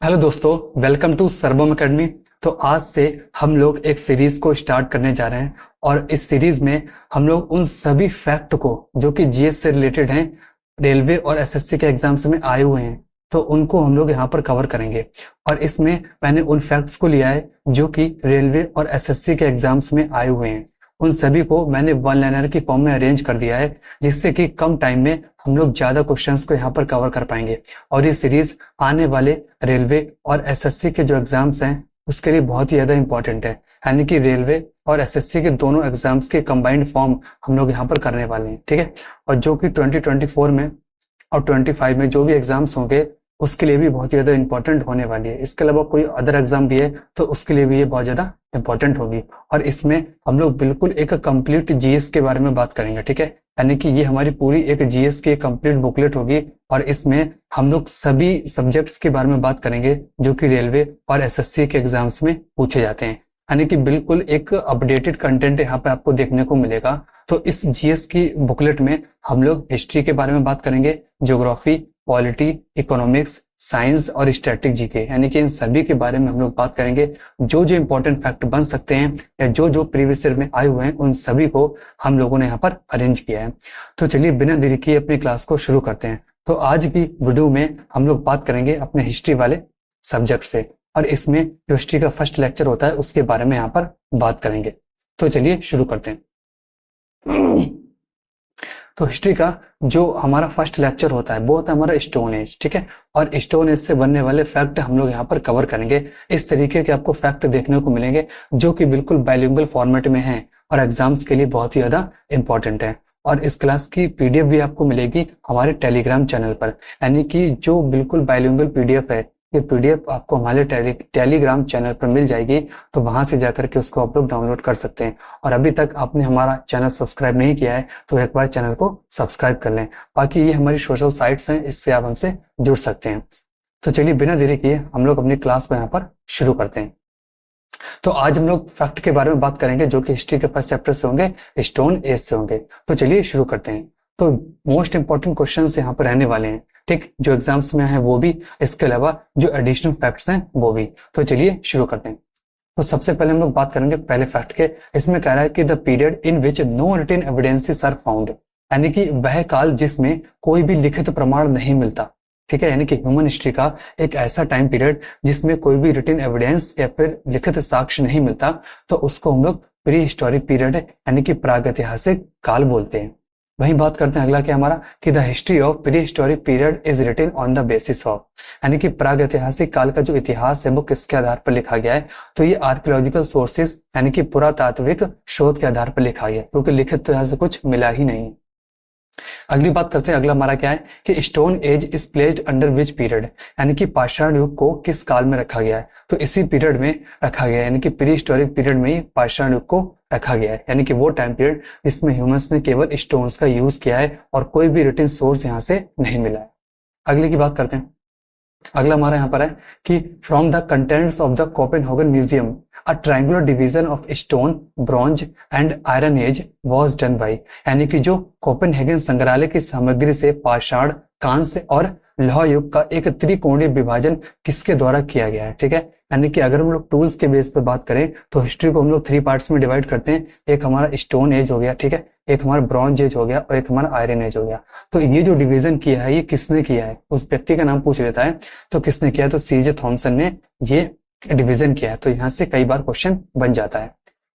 Hello दोस्तों, welcome to सर्वम academy. तो आज से हम लोग एक सीरीज को स्टार्ट करने जा रहे हैं और इस सीरीज में हम लोग उन सभी फैक्ट को जो कि जीएस से रिलेटेड हैं, रेलवे और एसएससी के एग्जाम्स में आए हुए हैं, तो उनको हम लोग यहाँ पर कवर करेंगे। और इसमें मैंने उन फैक्ट्स को लिया है जो कि रेलवे और एसएससी के एग्जाम्स में आए हुए हैं। उन सभी को मैंने वन लाइनर की फॉर्म में अरेंज कर दिया है, जिससे कि कम टाइम में हम लोग ज्यादा क्वेश्चंस को यहाँ पर कवर कर पाएंगे। और ये सीरीज आने वाले रेलवे और एसएससी के जो एग्जाम्स हैं उसके लिए बहुत ही ज्यादा इंपॉर्टेंट है। यानी कि रेलवे और एसएससी के दोनों एग्जाम्स के कंबाइंड फॉर्म हम लोग यहाँ पर करने वाले हैं, ठीक है। और जो कि 2024 में और 25 में जो भी एग्जाम्स होंगे उसके लिए भी बहुत ही ज्यादा इंपॉर्टेंट होने वाली है। इसके अलावा कोई अदर एग्जाम भी है तो उसके लिए भी ये बहुत ज्यादा इंपॉर्टेंट होगी। और इसमें हम लोग बिल्कुल एक कंप्लीट जीएस के बारे में बात करेंगे, ठीक है। यानी कि ये हमारी पूरी एक जीएस की कंप्लीट बुकलेट होगी और इसमें हम लोग सभी सब्जेक्ट्स के बारे में बात करेंगे जो कि रेलवे और एसएससी के एग्जाम्स में पूछे जाते हैं। यानी कि बिल्कुल एक अपडेटेड कंटेंट यहाँ पे आपको देखने को मिलेगा। तो इस जीएस की बुकलेट में हम लोग हिस्ट्री के बारे में बात करेंगे, ज्योग्राफी, पॉलिटी, इकोनॉमिक्स, साइंस और स्टैटिक जीके, यानी कि इन सभी के बारे में हम लोग बात करेंगे। जो जो इंपॉर्टेंट फैक्ट बन सकते हैं या जो जो प्रीवियस ईयर में आए हुए हैं उन सभी को हम लोगों ने यहाँ पर अरेंज किया है। तो चलिए बिना देरी किए अपनी क्लास को शुरू करते हैं। तो आज की वीडियो में हम लोग बात करेंगे अपने हिस्ट्री वाले सब्जेक्ट से, और इसमें जो हिस्ट्री का फर्स्ट लेक्चर होता है उसके बारे में यहाँ पर बात करेंगे। तो चलिए शुरू करते हैं। तो हिस्ट्री का जो हमारा फर्स्ट लेक्चर होता है वो होता है हमारा स्टोन एज, ठीक है। और स्टोन एज से बनने वाले फैक्ट हम लोग यहाँ पर कवर करेंगे। इस तरीके के आपको फैक्ट देखने को मिलेंगे जो कि बिल्कुल बाइलिंगुअल फॉर्मेट में हैं और एग्जाम्स के लिए बहुत ही ज्यादा इंपॉर्टेंट है। और इस क्लास की पीडीएफ भी आपको मिलेगी हमारे टेलीग्राम चैनल पर, यानी कि जो बिल्कुल बाइलिंगुअल पीडीएफ है ये पीडीएफ आपको हमारे टेलीग्राम चैनल पर मिल जाएगी। तो वहां से जाकर के उसको आप लोग डाउनलोड कर सकते हैं। और अभी तक आपने हमारा चैनल सब्सक्राइब नहीं किया है तो एक बार चैनल को सब्सक्राइब कर लें। बाकी ये हमारी सोशल साइट्स हैं, इससे आप हमसे जुड़ सकते हैं। तो चलिए बिना देरी किए हम लोग अपनी क्लास को यहाँ पर शुरू करते हैं। तो आज हम लोग फैक्ट के बारे में बात करेंगे जो कि हिस्ट्री के फर्स्ट चैप्टर से होंगे, स्टोन एज से होंगे। तो चलिए शुरू करते हैं। तो मोस्ट इंपॉर्टेंट क्वेश्चन यहाँ पर रहने वाले हैं, ठीक, जो एग्जाम्स में है वो भी, इसके अलावा जो एडिशनल फैक्ट्स हैं वो भी। तो चलिए शुरू करते हैं। तो सबसे पहले हम लोग बात करेंगे पहले फैक्ट के। इसमें कह रहा है कि the period in which no written evidences are found, यानी कि वह काल जिसमें कोई भी लिखित प्रमाण नहीं मिलता, ठीक है। यानी कि ह्यूमन हिस्ट्री का एक ऐसा टाइम पीरियड जिसमें कोई भी रिटन एविडेंस या फिर लिखित साक्ष्य नहीं मिलता, तो उसको हम लोग प्री हिस्टोरिक पीरियड यानी कि प्रागैतिहासिक काल बोलते हैं। वहीं बात करते हैं अगला क्या हमारा कि the history of prehistoric period is written on the basis of, यानी कि प्रागैतिहासिक काल का जो इतिहास है वो किसके आधार पर लिखा गया है, तो ये आर्कियोलॉजिकल सोर्सेज यानी कि पुरातात्विक शोध के आधार पर लिखा गया है, क्योंकि लिखित तो यहाँ से कुछ मिला ही नहीं। अगली बात करते हैं, अगला हमारा क्या है कि stone age is placed under which period, यानी कि पाषाण युग को किस काल में रखा गया है, तो इसी पीरियड में रखा गया है, यानी कि प्री हिस्टोरिक पीरियड में ही पाषाण युग को रखा गया है। यानी कि वो टाइम पीरियड जिसमें ह्यूमंस ने केवल स्टोन्स का यूज किया है और कोई भी रिटन सोर्स यहाँ से नहीं मिला है। अगले की बात करते हैं। अगला हमारा यहाँ पर है कि from the contents of the Copenhagen museum a triangular division of stone, bronze and iron age was done by, यानी कि जो कोपेनहेगन संग्रहालय की सामग्री से पाषाण, कांस्य और लौह युग का एक त्रिकोणीय विभाजन किसके द्वारा किया गया है, ठीक है। यानी कि अगर हम लोग टूल्स के बेस पर बात करें तो हिस्ट्री को हम लोग 3 पार्ट्स में डिवाइड करते हैं। एक हमारा स्टोन एज हो गया, ठीक है, एक हमारा ब्रॉन्ज एज हो गया और एक हमारा आयरन एज हो गया। तो ये जो डिवीजन किया है ये किसने किया है, उस व्यक्ति का नाम पूछ लेता है तो किसने किया, तो सीजे थॉमसन ने ये डिवीजन किया है। तो यहाँ से कई बार क्वेश्चन बन जाता है।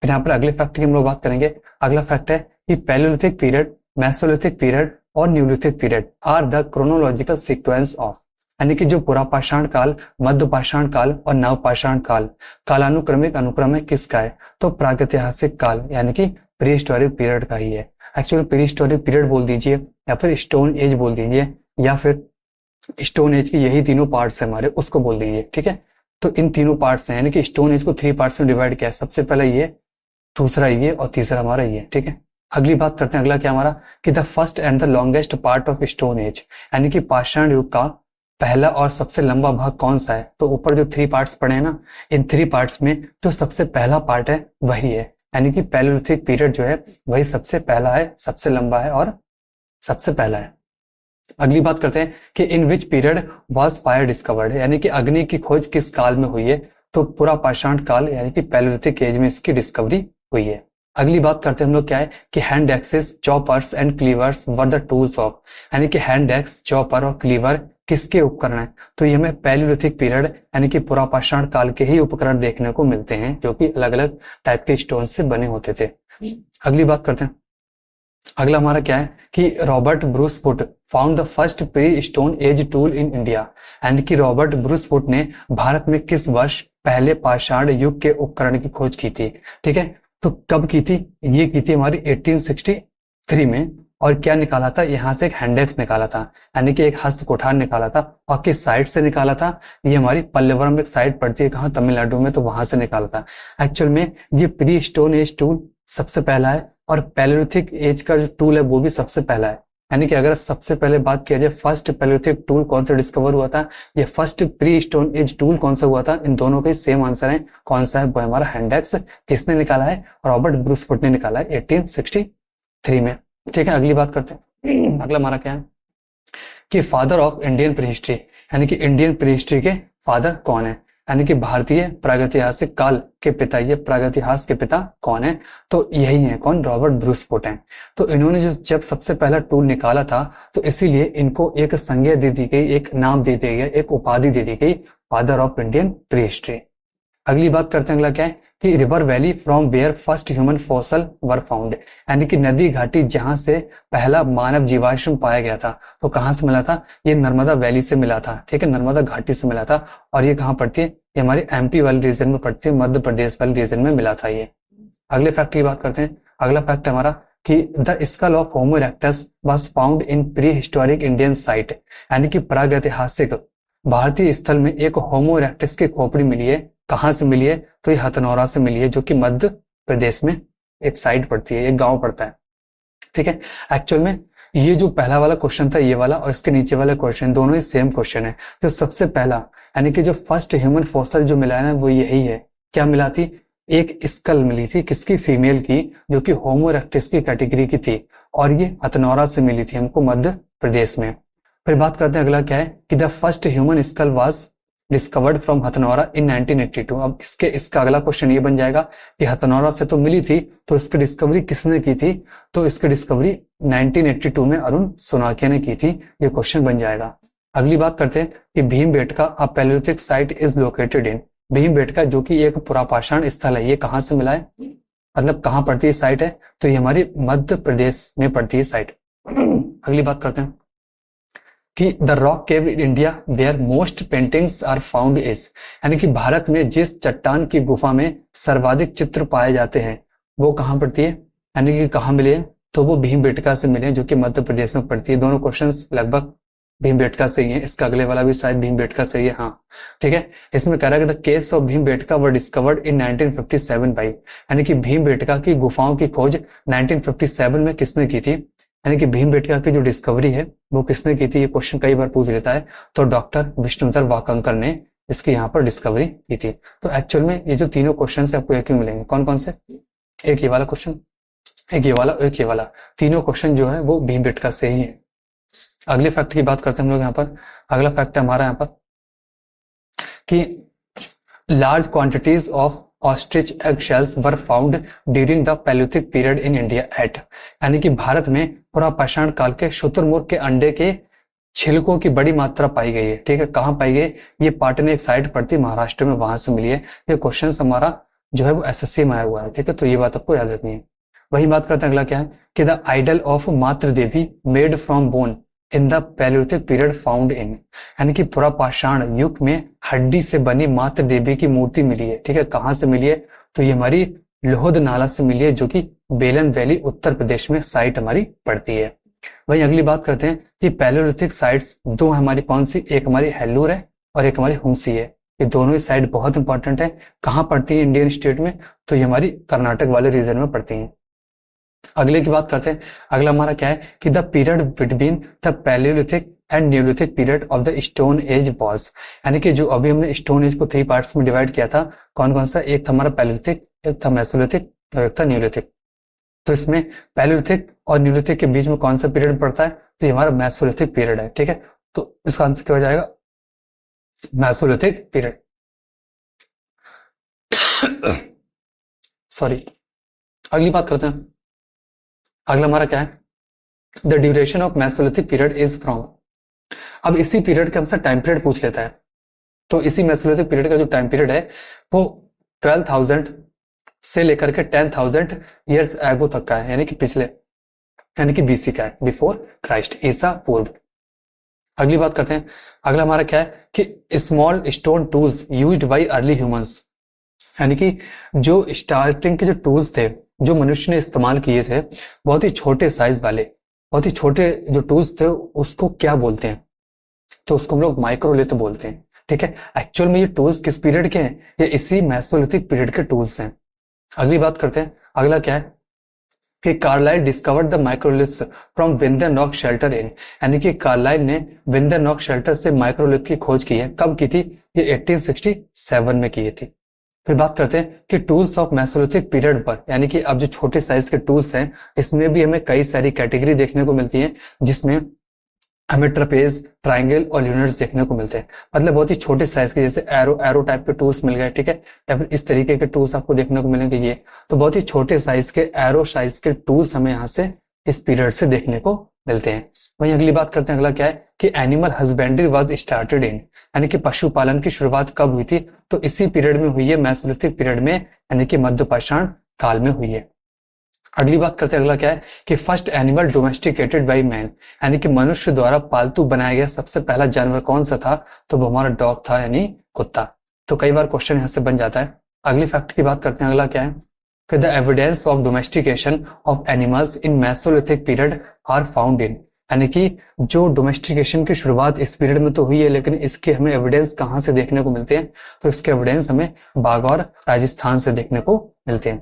फिर यहाँ पर अगले फैक्ट की हम लोग बात करेंगे। अगला फैक्ट है कि पैलियोलिथिक पीरियड, मेसोलिथिक पीरियड और neolithic period are the chronological sequence of, यानी कि जो पुरापाषाण काल, मध्य पाषाण काल और नवपाषाण काल कालानुक्रमिक अनुक्रम है किसका है, तो प्रागैतिहासिक काल यानी कि प्री हिस्टोरिक पीरियड का ही है। एक्चुअली प्री हिस्टोरिक पीरियड बोल दीजिए या फिर स्टोन एज बोल दीजिए या फिर स्टोन एज के यही तीनों पार्ट्स है हमारे, उसको बोल दीजिए, ठीक है। तो इन तीनों पार्ट्स हैं, यानी कि स्टोन एज को 3 पार्ट्स में डिवाइड किया है। सबसे पहला ये, दूसरा ये और तीसरा हमारा ये, ठीक है। अगली बात करते हैं, अगला क्या हमारा कि the first and the longest part of stone age, यानी कि पाषाण युग का पहला और सबसे लंबा भाग कौन सा है, तो ऊपर जो 3 पार्ट्स पड़े हैं ना, इन 3 पार्ट्स में जो सबसे पहला पार्ट है वही है, यानी कि पैलियोलिथिक पीरियड जो है वही सबसे पहला है, सबसे लंबा है और सबसे पहला है। अगली बात करते हैं कि in which period was fire discovered, यानी कि अग्नि की खोज किस काल में हुई है। तो पूरा पाषाण काल यानी कि पैलियोलिथिक एज में इसकी डिस्कवरी हुई है। अगली बात करते हैं हम लोग क्या है कि hand axes, choppers and cleavers were the tools of, यानी कि हैंड एक्स, चॉपर और क्लीवर किसके उपकरण है। तो ये हमें पैलियोलिथिक पीरियड यानी कि पूरा पाषाण काल के ही उपकरण देखने को मिलते हैं, जो कि अलग अलग टाइप के स्टोन से बने होते थे। अगली बात करते हैं, अगला हमारा क्या है कि Robert Bruce foot found the first pre stone age tool in India, यानी कि रॉबर्ट ब्रूस फुट ने भारत में किस वर्ष पहले पाषाण युग के उपकरण की खोज की थी। ठीक है, तो कब की थी, ये की थी हमारी 1863 में। और क्या निकाला था, यहाँ से एक हैंडेक्स निकाला था, यानी कि एक हस्त कुठार निकाला था। और किस साइड से निकाला था, ये हमारी पल्लवरम एक साइड पड़ती है कहाँ, तमिलनाडु में, तो वहां से निकाला था। एक्चुअल में ये प्री स्टोन एज टूल सबसे पहला है, और पैलियोलिथिक एज का जो टूल है वो भी सबसे पहला है। यानी कि अगर सबसे पहले बात किया जाए फर्स्ट पैलियोलिथिक टूल कौन सा डिस्कवर हुआ था, ये first pre stone age tool कौन सा हुआ था, इन दोनों के सेम आंसर है। कौन सा है, वो हमारा हैंडेक्स। किसने निकाला है, रॉबर्ट ब्रूस फुट ने निकाला है 1863 में। ठीक है, अगली बात करते हैं। अगला हमारा क्या है कि फादर ऑफ इंडियन प्रीहिस्ट्री, यानी कि इंडियन प्रीहिस्ट्री के फादर कौन है, यानी कि भारतीय प्रागैतिहासिक काल के पिता, ये प्रागैतिहास के पिता कौन है, तो यही है कौन, रॉबर्ट ब्रूस फुट हैं। तो इन्होंने जो जब सबसे पहला टूल निकाला था, तो इसीलिए इनको एक संज्ञा दे दी गई, एक नाम दे दिया गया, एक उपाधि दे दी गई, फादर ऑफ इंडियन प्रीहिस्ट्री। अगली बात करते हैं, अगला क्या है कि river valley from where first human fossil were found, यानी कि नदी घाटी जहां से पहला मानव जीवाश्म पाया गया था, तो कहां से मिला था, ये नर्मदा वैली से मिला था। ठीक है, नर्मदा घाटी से मिला था। और ये कहाँ पड़ती है, ये हमारी एमपी वाले रीजन में पड़ती है, मध्य प्रदेश वाले रीजन में मिला था ये। अगले फैक्ट की बात करते हैं। अगला फैक्ट है हमारा कि the skull of homo erectus was found in pre historic Indian site, यानी कि प्रागैतिहासिक भारतीय स्थल में एक होमो इरेक्टस की खोपड़ी मिली है। कहाँ से मिली है, तो ये हथनौरा से मिली है, जो कि मध्य प्रदेश में एक साइड पड़ती है, एक गांव पड़ता है। ठीक है, एक्चुअल में ये जो पहला वाला क्वेश्चन था, ये वाला, और इसके नीचे वाला क्वेश्चन, दोनों ही सेम क्वेश्चन है। जो सबसे पहला यानी कि जो फर्स्ट ह्यूमन फॉसल जो मिला है ना, वो यही है। क्या मिला थी, एक स्कल मिली थी, किसकी, फीमेल की, जो कि होमो इरेक्टस की कैटेगरी की थी, और ये हथनौरा से मिली थी हमको मध्य प्रदेश में। फिर बात करते हैं, अगला क्या है कि the first human skull was discovered from Hathnora in 1982। अब इसका अगला क्वेश्चन ये बन जाएगा कि हथनौरा से तो मिली थी, तो इसकी डिस्कवरी किसने की थी, तो इसकी डिस्कवरी 1982 में अरुण सोनाकिया ने की थी। ये क्वेश्चन बन जाएगा। अगली बात करते हैं कि Bhimbetka a palaeolithic site is located in, Bhimbetka जो कि एक पुरापाषाण स्थल है, ये कहाँ से मिला है, मतलब कहाँ पड़ती है साइट है, तो ये हमारी मध्य प्रदेश में पड़ती है साइट। अगली बात करते हैं कि the rock cave in India where most paintings are found is, यानी कि भारत में जिस चट्टान की गुफा में सर्वाधिक चित्र पाए जाते हैं वो कहाँ पड़ती है, यानी कि कहाँ मिले हैं, तो वो भीमबेटका से मिले, जो कि मध्य प्रदेश में पड़ती है। दोनों क्वेश्चंस लगभग भीमबेटका से ही है। इसका अगले वाला भी शायद भीमबेटका से ही है, हाँ। ठीक है, इसमें कह रहा है कि the caves of Bhimbetka were discovered in 1957 by, यानी कि भीमबेटका की गुफाओं की खोज 1957 में किसने की थी, यानी कि भीमबेटका की जो डिस्कवरी है वो किसने की थी, ये क्वेश्चन कई बार पूछ लेता है। तो डॉक्टर विष्णुधर वाकंकर ने इसकी यहाँ पर डिस्कवरी की थी। तो एक्चुअल में ये जो तीनों क्वेश्चन है आपको एक ही मिलेंगे। कौन कौन से, एक ये वाला क्वेश्चन, एक ये वाला, एक ये वाला, तीनों क्वेश्चन जो है वो भीमबेटका से ही है। अगले फैक्ट की बात करते हैं हम लोग यहाँ पर। अगला फैक्ट है हमारा यहाँ पर कि large quantities of ostrich egg shells were found during the palaeolithic period in India at, यानी कि भारत में पुरापाषाण काल के शुतुरमुर्ग के अंडे के छिलकों की बड़ी मात्रा पाई गई है। ठीक है, कहाँ पाई गई, ये पाटन एक साइट पड़ती है महाराष्ट्र में, वहां से मिली है। ये क्वेश्चन हमारा जो है वो एसएससी में आया हुआ है। ठीक है, तो ये बात आपको याद रखनी है। वही बात करते हैं, अगला क्या है कि the idol of Matri Devi made from bone in the palaeolithic period found in, यानी कि पुरापाषाण युग में हड्डी से बनी मातृ देवी की मूर्ति मिली है। ठीक है, कहाँ से मिली है, तो ये हमारी लोहद नाला से मिली है, जो कि बेलन वैली उत्तर प्रदेश में साइट हमारी पड़ती है। वही अगली बात करते हैं कि पैलियोलिथिक साइट्स दो हमारी कौन सी, एक हमारी हेल्लूर है और एक हमारी हुंसी है। ये दोनों ही साइट बहुत इंपॉर्टेंट है। कहाँ पड़ती है इंडियन स्टेट में, तो ये हमारी कर्नाटक वाले रीजन में पड़ती है। अगले की बात करते हैं। अगला हमारा क्या है कि the period between the Palaeolithic and Neolithic period of the stone age was, यानी कि जो अभी हमने स्टोन एज को 3 पार्ट्स में डिवाइड किया था, कौन कौन सा, एक था हमारा पैलियोलिथिक, एक था मेसोलिथिक और एक था न्यूलिथिक। तो इसमें पैलियोलिथिक और न्यूलिथिक के बीच में कौन सा पीरियड पड़ता है? तो ये हमारा मेसोलिथिक पीरियड है, ठीक है। तो इसका आंसर क्या हो जाएगा? Mesolithic period. सॉरी, अगली बात करते हैं। अगला हमारा क्या है? The duration of Mesolithic period is from. अब इसी पीरियड के हमसे टाइम पीरियड पूछ लेता है। तो इसी मेसोलिथिक पीरियड का जो टाइम पीरियड है वो 12,000 से लेकर के 10,000 ईयर्स एगो तक का है, यानी कि पिछले, यानी कि बीसी का है, बिफोर क्राइस्ट, ईसा पूर्व। अगली बात करते हैं। अगला हमारा क्या है कि small stone tools used by early humans, यानी कि जो स्टार्टिंग के जो टूल्स थे जो मनुष्य ने इस्तेमाल किए थे, बहुत ही छोटे साइज वाले, बहुत ही छोटे जो टूल्स थे, उसको क्या बोलते हैं? तो उसको हम लोग माइक्रोलिथ बोलते हैं, ठीक है। एक्चुअल में ये टूल्स किस पीरियड के हैं? ये इसी मेसोलिथिक पीरियड के टूल्स हैं। अगली बात करते हैं। अगला क्या है कि Carlyle discovered the microliths from Vindhya rock shelter in, यानी कि कार्लाइल ने विंदर नॉक शेल्टर से माइक्रोलिथ की खोज की है। कब की थी? ये 1867 में की थी। फिर बात करते हैं कि टूल्स ऑफ मेसोलिथिक पीरियड पर, यानी कि अब जो छोटे साइज के टूल्स हैं इसमें भी हमें कई सारी कैटेगरी देखने को मिलती है, जिसमें हमें ट्रपेज, ट्राइंगल और ल्यूनर्स देखने को मिलते हैं। मतलब बहुत ही छोटे साइज के, जैसे एरो टाइप के टूल्स मिल गए, ठीक है, या फिर इस तरीके के टूल्स आपको देखने को मिलेंगे। ये तो बहुत ही छोटे साइज के एरो साइज के टूल्स हमें यहाँ से इस पीरियड से देखने को मिलते हैं। वहीं अगली बात करते हैं। अगला क्या है कि animal husbandry was started in, यानी कि पशुपालन की शुरुआत कब हुई थी? तो इसी पीरियड में हुई है, मेसोलिथिक पीरियड में, यानी कि मध्यपाषाण काल में हुई है। अगली बात करते हैं। अगला क्या है कि first animal domesticated by man, यानी कि मनुष्य द्वारा पालतू बनाया गया सबसे पहला जानवर कौन सा था? तो वो हमारा डॉग था, यानी कुत्ता। तो कई बार क्वेश्चन यहाँ से बन जाता है। अगली फैक्ट की बात करते हैं। अगला क्या है कि the evidence of domestication of animals in mesolithic period are found in, यानी कि जो डोमेस्टिकेशन की शुरुआत इस पीरियड में तो हुई है, लेकिन इसके हमें एविडेंस कहाँ से देखने को मिलते हैं? तो इसके एविडेंस हमें बाघ और राजस्थान से देखने को मिलते हैं,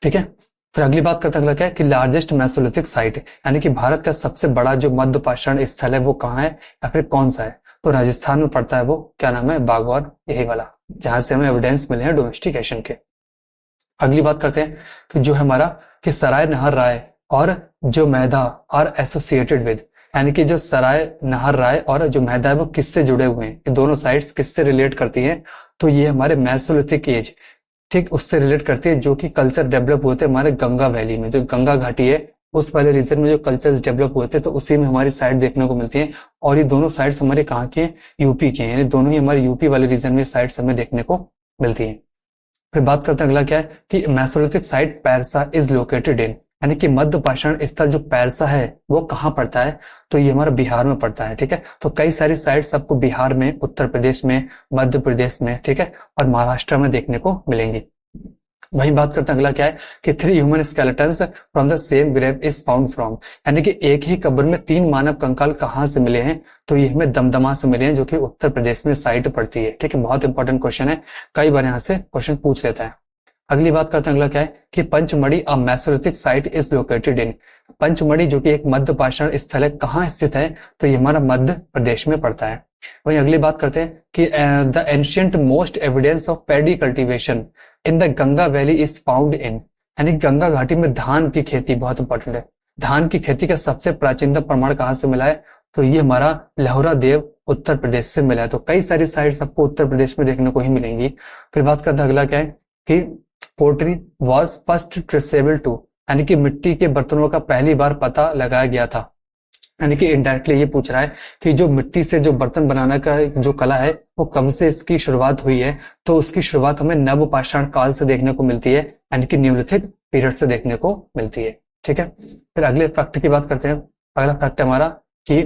ठीक है। फिर अगली बात करते हैं। अगला क्या है कि लार्जेस्ट मेसोलिथिक साइट, यानी कि भारत का सबसे बड़ा जो मध्यपाषाण स्थल है वो कहाँ है या फिर कौन सा है? तो राजस्थान में पड़ता है। वो क्या नाम है? बागौर, यही वाला, जहां से हमें एविडेंस मिले हैं डोमेस्टिकेशन के। अगली बात करते हैं कि जो हमारा कि सराय नहर राय और जो मैदा आर एसोसिएटेड विद, यानी कि जो सराय नहर राय और जो मैदा है वो किससे जुड़े हुए हैं? ये दोनों साइट्स किससे रिलेट करती हैं? तो ये हमारे मेसोलिथिक एज, ठीक, उससे रिलेट करती है, जो कि कल्चर डेवलप हुए थे हमारे गंगा वैली में, जो गंगा घाटी है उस वाले रीजन में जो कल्चर्स डेवलप हुए थे, तो उसी में हमारी साइट देखने को मिलती है। और ये दोनों साइट्स हमारे कहाँ के हैं? यूपी के हैं, यानी दोनों ही हमारे यूपी वाले रीजन में साइट्स हमें देखने को मिलती है। फिर बात करते हैं। अगला क्या है कि मेसोलिथिक साइट पैरसा इज लोकेटेड इन, यानी कि मध्यपाषाण स्थल जो पैरसा है वो कहाँ पड़ता है? तो ये हमारा बिहार में पड़ता है, ठीक है। तो कई सारी साइट्स आपको बिहार में, उत्तर प्रदेश में, मध्य प्रदेश में, ठीक है, और महाराष्ट्र में देखने को मिलेंगी। वही बात करते हैं। अगला क्या है कि 3 human skeletons from the same grave is found from, यानी कि एक ही कब्र में 3 मानव कंकाल कहाँ से मिले हैं? तो ये हमें दमदमा से मिले हैं, जो कि उत्तर प्रदेश में साइट पड़ती है, ठीक है। बहुत इंपॉर्टेंट क्वेश्चन है, कई बार यहाँ से क्वेश्चन पूछ लेता है। अगली बात करते हैं। अगला क्या है कि Pachmarhi a mesolithic site is located in, Pachmarhi जो कि एक मध्यपाषाण स्थल है, कहाँ स्थित है? तो ये हमारा मध्य प्रदेश में पड़ता है। वहीं अगली बात करते हैं कि the ancient most evidence of paddy cultivation in the Ganga valley is found in, यानी गंगा घाटी में धान की खेती, बहुत इंपॉर्टेंट है, धान की खेती का सबसे प्राचीनतम प्रमाण कहाँ से मिला है? तो ये हमारा लहुरा देव उत्तर प्रदेश से मिला है। तो कई सारी साइट्स आपको उत्तर प्रदेश में देखने को ही मिलेंगी। फिर बात करते हैं। अगला क्या है कि pottery was first traceable to, यानी कि मिट्टी के बर्तनों का पहली बार पता लगाया गया था, यानी कि इनडायरेक्टली ये पूछ रहा है कि जो मिट्टी से जो बर्तन बनाने का जो कला है वो कब से इसकी शुरुआत हुई है? तो उसकी शुरुआत हमें नवपाषाण काल से देखने को मिलती है, यानी कि न्यूलिथिक पीरियड से देखने को मिलती है, ठीक है। फिर अगले फैक्ट की बात करते हैं। अगला फैक्ट हमारा कि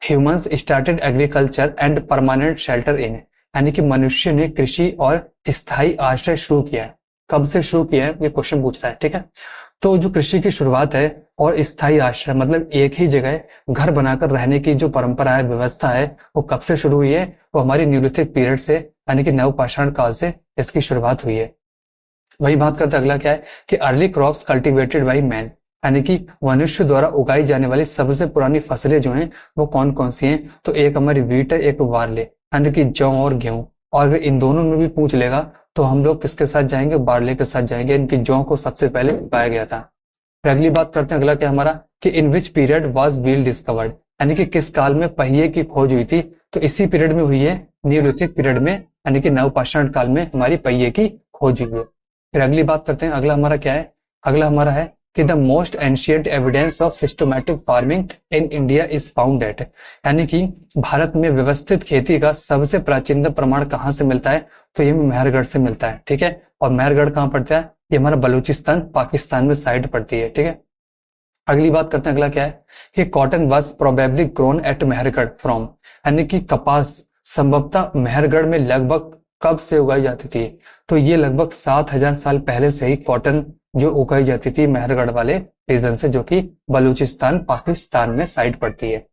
humans started agriculture and permanent shelter in, यानी कि मनुष्य ने कृषि और स्थायी आश्रय शुरू किया है। कब से शुरू किया है ये क्वेश्चन पूछ रहा है, ठीक है। तो जो कृषि की शुरुआत है और स्थायी आश्रय, मतलब एक ही जगह घर बनाकर रहने की जो परंपरा है, व्यवस्था है, वो कब से शुरू हुई है? वो हमारी न्यूलिथिक पीरियड से, यानी कि नवपाषाण काल से इसकी शुरुआत हुई है। वही बात करते अगला क्या है कि early crops cultivated by man, यानी कि मनुष्य द्वारा उगाई जाने वाली सबसे पुरानी फसलें जो हैं वो कौन कौन सी हैं? तो एक हमारी व्हीट है, एक बार्ले, यानी कि जौ और गेहूं। और अगर इन दोनों में भी पूछ लेगा तो हम लोग किसके साथ जाएंगे? बार्ले के साथ जाएंगे, इनकी जौ को सबसे पहले उगाया गया था। फिर अगली बात करते हैं, अगला क्या हमारा कि in which period was wheel discovered, यानी कि किस काल में पहिए की खोज हुई थी। तो इसी पीरियड में हुई है, न्यूलिथिक पीरियड में, यानी कि नवपाषाण काल में हमारी पहिए की खोज हुई है। फिर अगली बात करते हैं, अगला हमारा क्या है, अगला हमारा है कि the most ancient evidence of systematic farming in India is found at, यानी कि भारत में व्यवस्थित खेती का सबसे प्राचीन प्रमाण कहाँ से मिलता है। तो ये मेहरगढ़ से मिलता है, ठीक है। और मेहरगढ़ कहाँ पड़ता है, ये हमारा बलूचिस्तान पाकिस्तान में साइड पड़ती है, ठीक है। अगली बात करते हैं, अगला क्या है कि cotton was probably grown at Mehrgarh from, यानी कि कपास संभवतः मेहरगढ़ में लगभग कब से उगाई जाती थी। तो ये लगभग 7000 साल पहले से ही कॉटन जो उगाई जाती थी मेहरगढ़ वाले रीजन से, जो कि बलूचिस्तान पाकिस्तान में साइड पड़ती है।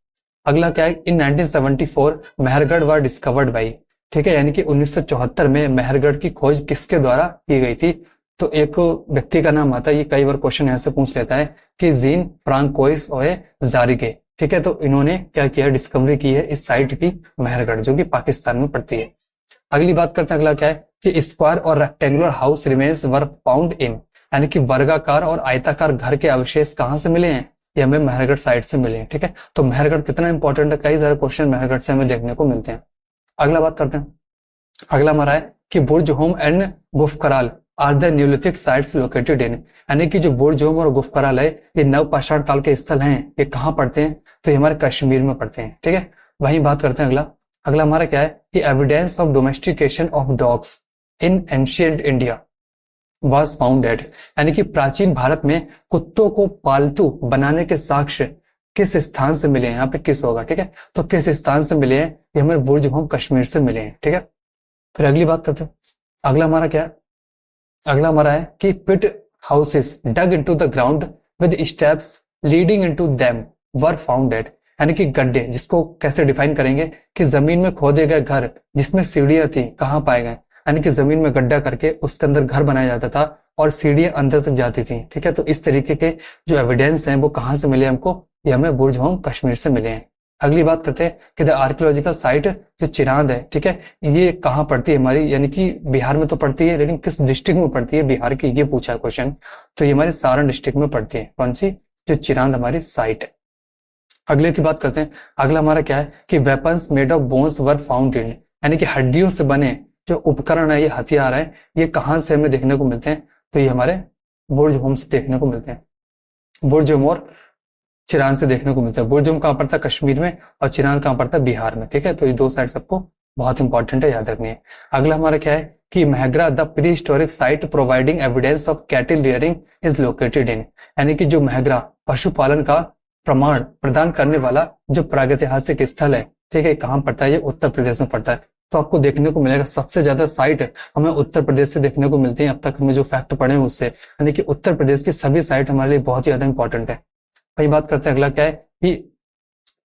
अगला क्या है, इन 1974 मेहरगढ़ व डिस्कवर्ड बाई, ठीक है, यानी कि 1974 में मेहरगढ़ की खोज किसके द्वारा की गई थी। तो एक व्यक्ति का नाम आता है, ये कई बार क्वेश्चन यहाँ से पूछ लेता है कि जीन फ्रांकोइस ओए जारिगे, ठीक है। तो इन्होंने क्या किया, डिस्कवरी की है इस साइट की, मेहरगढ़, जो कि पाकिस्तान में पड़ती है। अगली बात करते हैं, अगला क्या है कि स्क्वायर और rectangular house remains were found in, यानी कि वर्गाकार और आयताकार घर के अवशेष कहाँ से मिले हैं, ये हमें मेहरगढ़ साइट से मिले हैं, ठीक है। तो मेहरगढ़ कितना इंपॉर्टेंट है, कई सारे क्वेश्चन मेहरगढ़ से हमें देखने को मिलते हैं। अगला बात करते हैं, अगला हमारा है कि Burzahom and Gufkral are the neolithic sites located in, यानी कि जो बुर्ज होम और गुफकराल है ये नवपाषाण काल के स्थल हैं, ये कहाँ पड़ते हैं, तो ये हमारे कश्मीर में पड़ते हैं, ठीक है। वहीं बात करते हैं, अगला अगला हमारा क्या है कि evidence of domestication of dogs in ancient India was found at, यानी कि प्राचीन भारत में कुत्तों को पालतू बनाने के साक्ष्य किस स्थान से मिले हैं, यहाँ पे किस होगा, ठीक है। तो किस स्थान से मिले हैं, ये हमें बुर्ज होम कश्मीर से मिले हैं, ठीक है। फिर अगली बात करते हैं, अगला हमारा क्या है, अगला हमारा है कि pit houses dug into the ground with steps leading into them were found at, यानी कि गड्ढे, जिसको कैसे डिफाइन करेंगे कि जमीन में खोदे गए घर जिसमें सीढ़ियां थी, कहाँ पाए गए, यानी कि जमीन में गड्ढा करके उसके अंदर घर बनाया जाता था और सीढ़ियां अंदर तक जाती थी, ठीक है। तो इस तरीके के जो एविडेंस हैं वो कहाँ से मिले हमको, ये हमें बुर्ज होम कश्मीर से मिले हैं। अगली बात करते हैं कि द आर्कियोलॉजिकल साइट जो चिरांद है, ठीक है, ये कहाँ पड़ती है हमारी, यानी कि बिहार में तो पड़ती है, लेकिन किस डिस्ट्रिक्ट में पड़ती है बिहार की, ये पूछा है क्वेश्चन। तो ये हमारे सारण डिस्ट्रिक्ट में पड़ती है, कौन सी, जो चिरांद हमारी साइट है। अगले की बात करते हैं, अगला हमारा क्या है कि weapons made of bones were found in, यानी कि हड्डियों से बने जो उपकरण है, ये हथियार है, ये कहाँ से हमें देखने को मिलते हैं, तो ये हमारे बुर्ज होम से देखने को मिलते हैं, बुर्ज होम और चिरांद से देखने को मिलता है। बुर्ज होम कहाँ पड़ता है, कश्मीर में, और चिरांद कहाँ पड़ता है, बिहार में, ठीक है। तो ये दो साइड सबको बहुत इंपॉर्टेंट है, याद रखनी है। अगला हमारा क्या है कि Mehrgarh the prehistoric site providing evidence of cattle rearing is located in, यानी कि जो मेहगरा पशुपालन का प्रमाण प्रदान करने वाला जो प्रागैतिहासिक स्थल है, ठीक है, कहाँ पड़ता है, ये उत्तर प्रदेश में पड़ता है। तो आपको देखने को मिलेगा सबसे ज्यादा साइट हमें उत्तर प्रदेश से देखने को मिलती है, अब तक हमें जो फैक्ट पढ़े हैं उससे, यानी कि उत्तर प्रदेश की सभी साइट हमारे लिए बहुत ही ज्यादा इंपॉर्टेंट है। वही बात करते हैं, अगला क्या है कि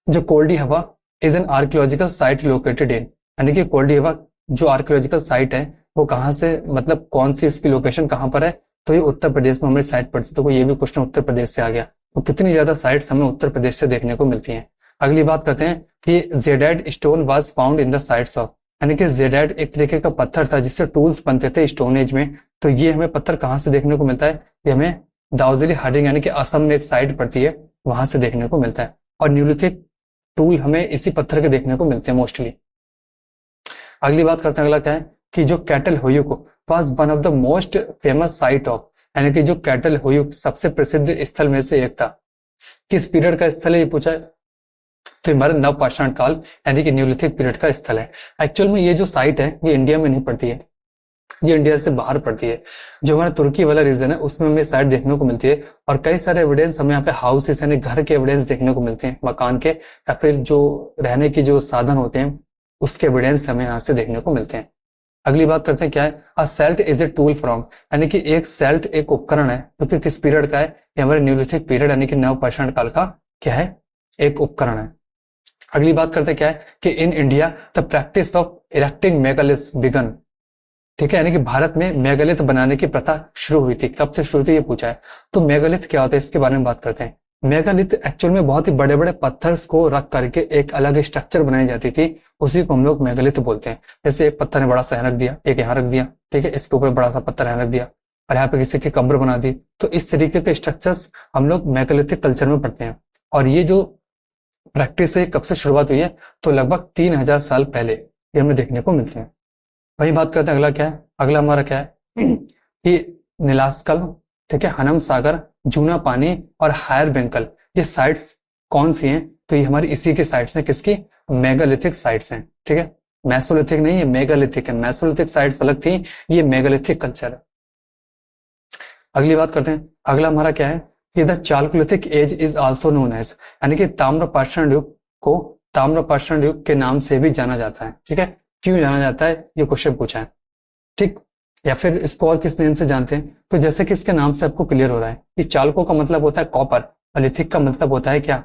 जो कोल्डी हवा is an archaeological site located in, यानी कि कोल्डी हवा जो आर्कियोलॉजिकल साइट है वो कहाँ से, मतलब कौन सी उसकी लोकेशन कहाँ पर है, तो ये उत्तर प्रदेश में हमारी साइट पड़ती है। तो ये भी क्वेश्चन उत्तर प्रदेश से आ गया, तो कितनी ज्यादा साइट्स हमें उत्तर प्रदेश से देखने को मिलती हैं। अगली बात करते हैं कि jadeite stone was found in the sites of, यानी कि जेडाइट एक तरीके का पत्थर था जिससे टूल्स बनते थे स्टोन एज में। तो ये हमें पत्थर कहाँ से देखने को मिलता है, ये हमें दाउजिली हार्डिंग, यानी कि असम में एक साइट पड़ती है, वहां से देखने को मिलता है। और न्यूलिथिक टूल हमें इसी पत्थर के देखने को मिलते हैं मोस्टली। अगली बात करते हैं, अगला क्या है कि जो Catal Huyuk was one of the most famous site of, यानी कि जो कैटल हुयुक सबसे प्रसिद्ध स्थल में से एक था। किस पीरियड का स्थल है ये पूछा है, तो हमारे नवपाषाण काल यानी कि न्यूलिथिक पीरियड का स्थल है। एक्चुअल में ये जो साइट है ये इंडिया में नहीं पड़ती है, ये इंडिया से बाहर पड़ती है। जो हमारा तुर्की वाला रीजन है उसमें हमें साइट देखने को मिलती है, और कई सारे एविडेंस हमें यहाँ पे हाउसेस यानी घर के एविडेंस देखने को मिलते हैं, मकान के या फिर जो रहने की जो साधन होते हैं उसके एविडेंस हमें यहाँ से देखने को मिलते हैं। अगली बात करते हैं क्या है, a celt is a tool from, यानी कि एक सेल्ट एक उपकरण है तो फिर किस पीरियड का है, ये हमारे न्यूलिथिक पीरियड यानी कि नवपाषाण काल का क्या है, एक उपकरण है। अगली बात करते हैं क्या है कि in India the practice of erecting megaliths began, ठीक है, यानी कि भारत में मेगालिथ बनाने की प्रथा शुरू हुई थी। कब से शुरू हुई ये पूछा है, तो मेगालिथ क्या होता है इसके बारे में बात करते हैं। मेगालिथ एक्चुअल में बहुत ही बड़े बड़े पत्थर्स को रख करके एक अलग स्ट्रक्चर बनाई जाती थी, उसी को हम लोग मेगालिथ बोलते हैं। जैसे एक पत्थर ने बड़ा सा यहाँ रख दिया, एक यहाँ रख दिया, ठीक है, इसके ऊपर बड़ा सा पत्थर यहाँ रख दिया, और यहाँ पे किसी की कब्र बना दी। तो इस तरीके के स्ट्रक्चर्स हम लोग मेगालिथिक कल्चर में पढ़ते हैं। और ये जो प्रैक्टिस है कब से शुरुआत हुई है, तो लगभग 3000 साल पहले ये हमें देखने को मिलते हैं। वही बात करते हैं, अगला क्या है, अगला हमारा क्या है कि नीलास्कल, ठीक है, हनम सागर, जूना पानी और हायर बेंकल, ये साइट्स कौन सी हैं, तो ये हमारी इसी की साइट्स हैं, किसकी, मेगालिथिक साइट्स हैं, ठीक है, मेसोलिथिक नहीं है, मेगालिथिक है। मेसोलिथिक साइट्स अलग थी, ये मेगालिथिक कल्चर है। अगली बात करते हैं, अगला हमारा क्या है कि the chalcolithic age is also known as, यानी कि ताम्रपाषाण युग को ताम्रपाषाण युग के नाम से भी जाना जाता है, ठीक है। क्यों जाना जाता है, ये क्वेश्चन पूछा है, ठीक, या फिर इसको और किस नेम से जानते हैं, तो जैसे कि इसके नाम से आपको क्लियर हो रहा है कि चालकों का मतलब होता है कॉपर और लिथिक का मतलब होता है क्या,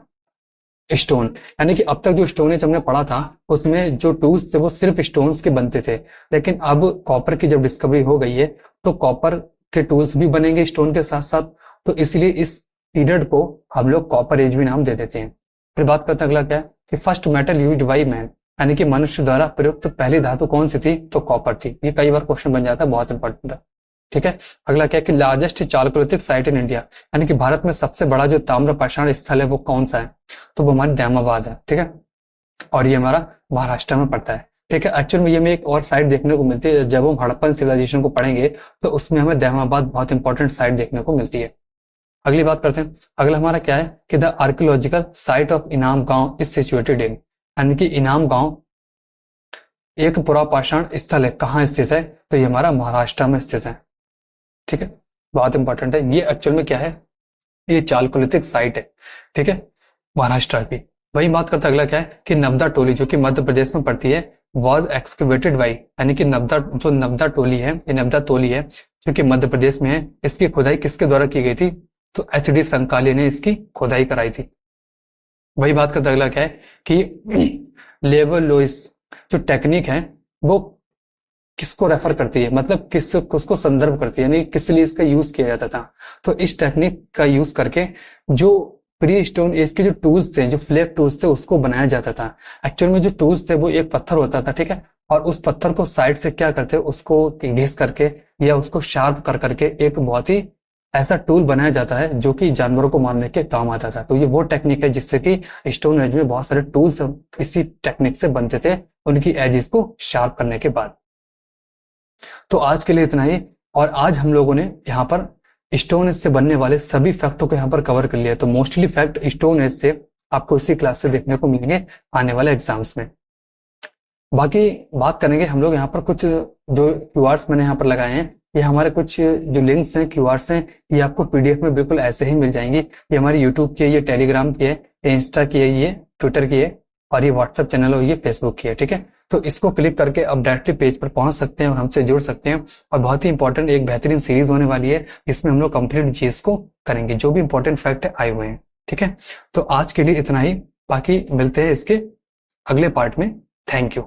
स्टोन। यानी कि अब तक जो स्टोन एज हमने पढ़ा था उसमें जो टूल्स थे वो सिर्फ स्टोन्स के बनते थे, लेकिन अब कॉपर की जब डिस्कवरी हो गई है तो कॉपर के टूल्स भी बनेंगे स्टोन के साथ साथ, तो इसलिए इस पीरियड को हम लोग कॉपर एज भी नाम दे देते हैं। फिर बात करते हैं अगला क्या है कि first metal used by man, यानी कि मनुष्य द्वारा प्रयुक्त पहली धातु कौन सी थी, तो कॉपर थी। ये कई बार क्वेश्चन बन जाता है, बहुत इंपॉर्टेंट है, ठीक है। अगला क्या है कि largest Chalcolithic site in India, यानी कि भारत में सबसे बड़ा जो ताम्रपाषाण स्थल है वो कौन सा है, तो वो हमारी दैमाबाद है, ठीक है, और ये हमारा महाराष्ट्र में पड़ता है, ठीक है। एक्चुअल में ये में एक और साइट देखने को मिलती है, जब हम हड़प्पन सिविलाइजेशन को पढ़ेंगे तो उसमें हमें दैमाबाद बहुत इंपॉर्टेंट साइट देखने को मिलती है। अगली बात करते हैं, अगला हमारा क्या है कि द आर्कियोलॉजिकल साइट ऑफ इनाम गांव इज सिचुएटेड इन, यानी कि इनाम गांव एक पुरापाषाण स्थल है, कहाँ स्थित है, तो ये हमारा महाराष्ट्र में स्थित है, ठीक है, बहुत इंपॉर्टेंट है। ये एक्चुअल में क्या है, ये चालकोलिथिक साइट है, ठीक है, महाराष्ट्र की। वही बात करते हैं, अगला क्या है कि नब्दा टोली जो कि मध्य प्रदेश में पड़ती है, वॉज एक्सकवेटेड बाई, यानी कि नब्दा टोली है, ये नब्दा टोली है जो कि मध्य प्रदेश में है, इसकी खुदाई किसके द्वारा की गई थी, तो एच.डी. संकाली ने इसकी खुदाई कराई थी। वही बात करते हैं, अगला क्या है कि लेबर लोइस जो टेक्निक है वो किसको रेफर करती है, मतलब किसको संदर्भ करती है, यानी किस लिए इसका यूज किया जाता था, तो इस टेक्निक का यूज करके जो प्री स्टोन एज के जो टूल्स थे, जो फ्लैग टूल्स थे, उसको बनाया जाता था। एक्चुअल में जो टूल्स थे वो एक पत्थर होता था, ठीक है, और उस पत्थर को साइड से क्या करते, उसको घिस करके या उसको शार्प कर करके एक बहुत ही ऐसा टूल बनाया जाता है जो कि जानवरों को मारने के काम आता था। तो ये वो टेक्निक है जिससे कि स्टोन एज में बहुत सारे टूल्स इसी टेक्निक से बनते थे, उनकी एजेस को शार्प करने के बाद। तो आज के लिए इतना ही, और आज हम लोगों ने यहाँ पर स्टोन एज से बनने वाले सभी फैक्टों को यहाँ पर कवर कर लिया। तो मोस्टली फैक्ट स्टोन एज से आपको इसी क्लास से देखने को मिलेंगे आने वाले एग्जाम्स में। बाकी बात करेंगे हम लोग यहाँ पर कुछ जो क्यूआर्स मैंने यहाँ पर लगाए हैं, ये हमारे कुछ जो लिंक्स हैं, क्यूआर्स हैं, ये आपको पीडीएफ में बिल्कुल ऐसे ही मिल जाएंगी। ये हमारी यूट्यूब की है, ये टेलीग्राम की है, ये इंस्टा की है, ये ट्विटर की है, और ये व्हाट्सएप चैनल और ये फेसबुक की है, ठीक है। तो इसको क्लिक करके आप डायरेक्टली पेज पर पहुंच सकते हैं और हमसे जुड़ सकते हैं। और बहुत ही इंपॉर्टेंट एक बेहतरीन सीरीज होने वाली है, इसमें हम लोग कंप्लीट जीएस को करेंगे, जो भी इंपॉर्टेंट फैक्ट आए हुए हैं, ठीक है। तो आज के लिए इतना ही, बाकी मिलते हैं इसके अगले पार्ट में। Thank you.